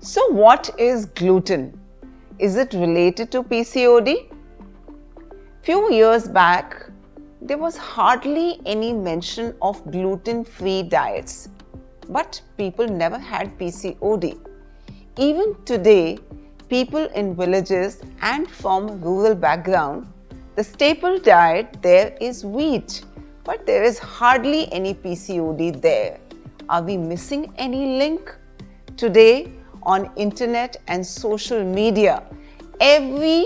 So what is gluten? Is it related to PCOD? Few years back, there was hardly any mention of gluten-free diets, but people never had PCOD. Even today, people in villages and from rural background, the staple diet there is wheat, but there is hardly any PCOD there. Are we missing any link? Today, on internet and social media, every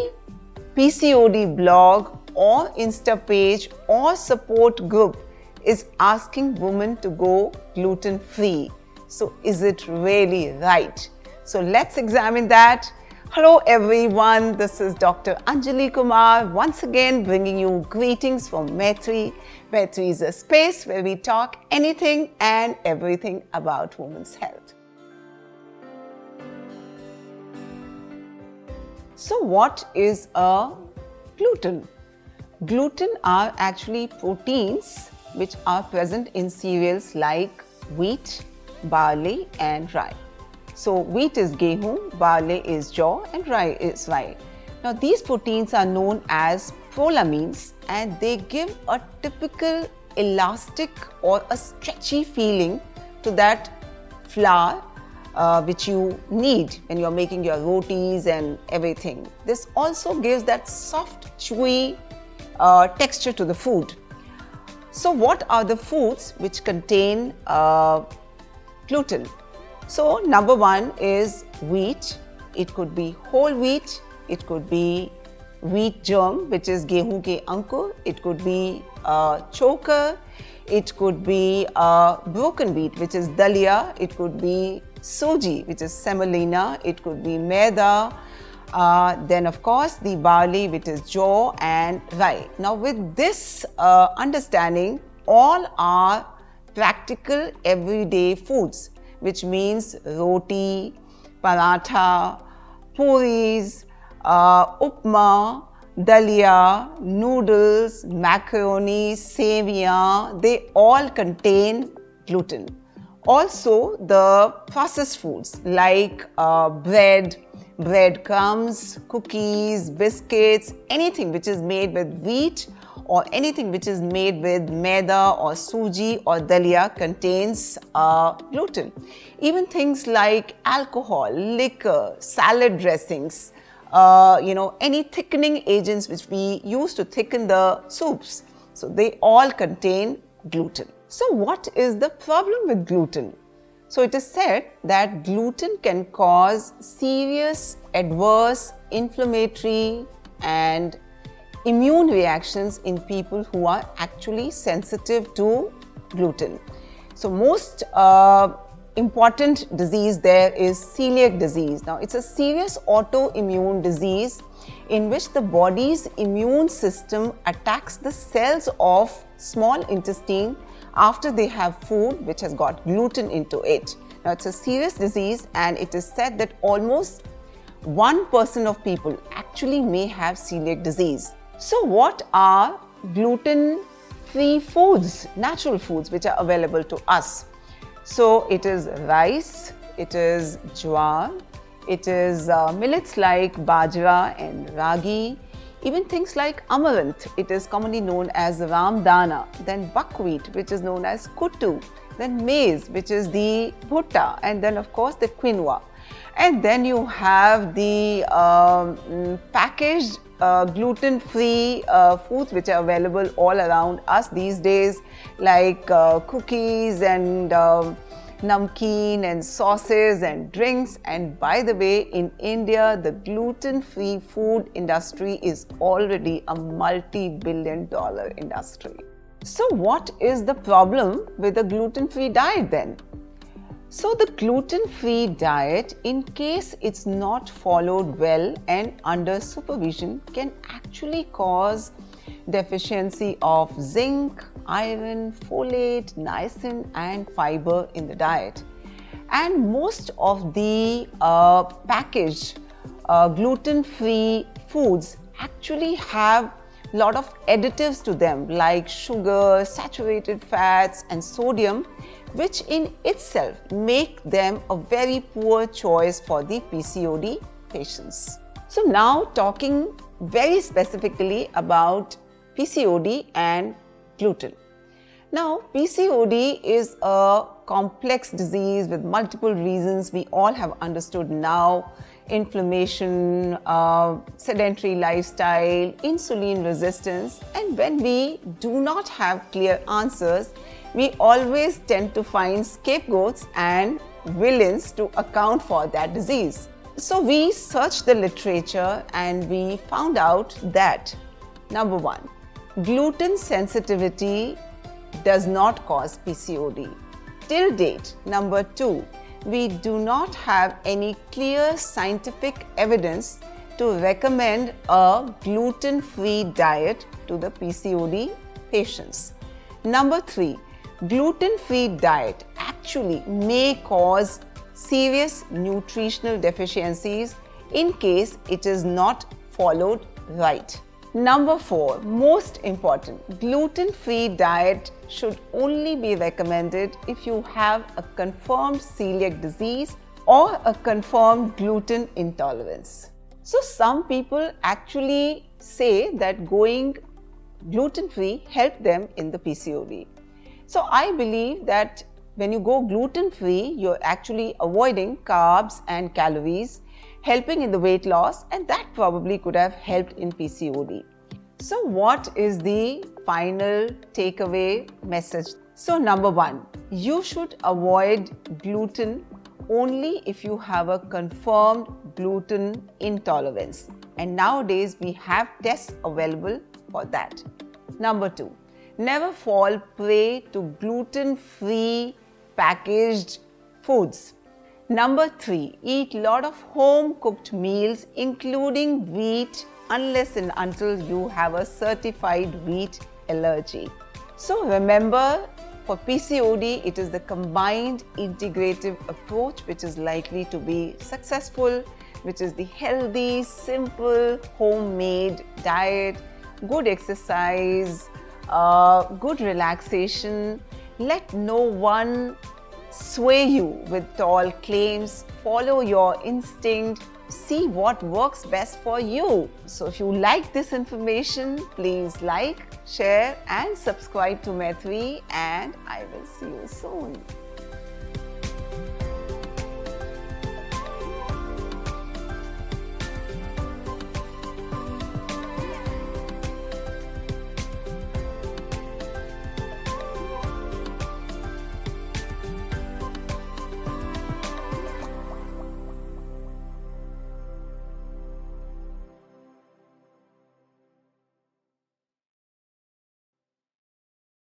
PCOD blog or Insta page or support group is asking women to go gluten-free. So is it really right? So let's examine that. Hello everyone, this is Dr. Anjali Kumar once again bringing you greetings from Maitri. Maitri is a space where we talk anything and everything about women's health. So what is a gluten? Gluten are actually proteins which are present in cereals like wheat, barley and rye. So wheat is gehu, barley is jaw and rye is rye. Now these proteins are known as prolamines and they give a typical elastic or a stretchy feeling to that flour which you need when you're making your rotis and everything. This also gives that soft, chewy texture to the food. So what are the foods which contain gluten? So number one is wheat. It could be whole wheat, it could be wheat germ which is gehu ke ankur, it could be choker, it could be broken wheat which is dalia, it could be soji which is semolina, it could be maida, then of course the barley which is jaw and rye. Now with this understanding, all are practical everyday foods, which means roti, paratha, puris, upma, dalia, noodles, macaroni, sevia, they all contain gluten. Also the processed foods like bread crumbs, cookies, biscuits, anything which is made with wheat or anything which is made with maida or suji or dalia contains gluten. Even things like alcohol, liquor, salad dressings, any thickening agents which we use to thicken the soups. So they all contain gluten. So what is the problem with gluten? So it is said that gluten can cause serious adverse inflammatory and immune reactions in people who are actually sensitive to gluten. So most important disease there is celiac disease. Now it's a serious autoimmune disease in which the body's immune system attacks the cells of small intestine after they have food which has got gluten into it. Now it's a serious disease and it is said that almost 1% of people actually may have celiac disease. So what are gluten-free foods, natural foods which are available to us? So it is rice, it is jowar, it is millets like bajra and ragi, even things like amaranth, it is commonly known as ramdana, then buckwheat which is known as kuttu, then maize which is the bhutta, and then of course the quinoa. And then you have the packaged gluten-free foods which are available all around us these days like cookies and namkeen and sauces and drinks. And by the way, in India, the gluten-free food industry is already a multi-billion-dollar industry. So what is the problem with the gluten-free diet then? So the gluten-free diet, in case it's not followed well and under supervision, can actually cause deficiency of zinc, iron, folate, niacin and fiber in the diet. And most of the packaged gluten-free foods actually have a lot of additives to them like sugar, saturated fats and sodium, which in itself make them a very poor choice for the PCOD patients. So now talking very specifically about PCOD and gluten. Now, PCOD is a complex disease with multiple reasons we all have understood now: inflammation, sedentary lifestyle, insulin resistance. And when we do not have clear answers, we always tend to find scapegoats and villains to account for that disease. So we searched the literature and we found out that number one, gluten sensitivity does not cause PCOD. Till date, number two, we do not have any clear scientific evidence to recommend a gluten-free diet to the PCOD patients. Number three, gluten-free diet actually may cause serious nutritional deficiencies in case it is not followed right. Number four, most important, gluten-free diet should only be recommended if you have a confirmed celiac disease or a confirmed gluten intolerance. So some people actually say that going gluten-free helped them in the PCOD. So I believe that when you go gluten-free, you're actually avoiding carbs and calories, helping in the weight loss, and that probably could have helped in PCOD. So what is the final takeaway message? So number one, you should avoid gluten only if you have a confirmed gluten intolerance. And nowadays we have tests available for that. Number two, never fall prey to gluten-free packaged foods. Number three, eat a lot of home-cooked meals, including wheat, unless and until you have a certified wheat allergy. So remember, for PCOD, it is the combined integrative approach which is likely to be successful, which is the healthy, simple, homemade diet, good exercise, good relaxation. Let no one sway you with tall claims. Follow your instinct. See what works best for you. So if you like this information, please like, share and subscribe to Maitri, and I will see you soon.